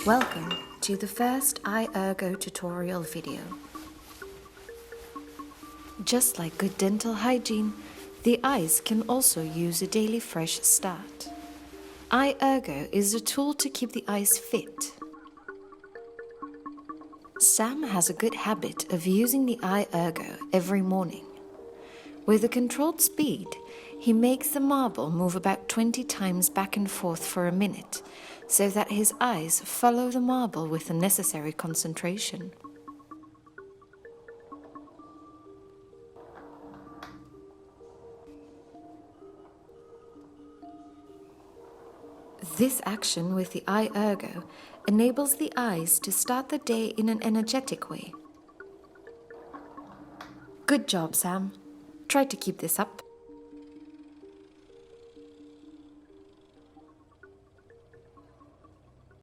Welcome to the first Eye Ergo tutorial video. Just like good dental hygiene, the eyes can also use a daily fresh start. Eye Ergo is a tool to keep the eyes fit. Sam has a good habit of using the Eye Ergo every morning. With a controlled speed, he makes the marble move about 20 times back and forth for a minute, so that his eyes follow the marble with the necessary concentration. This action with the Eye Ergo enables the eyes to start the day in an energetic way. Good job, Sam. Try to keep this up.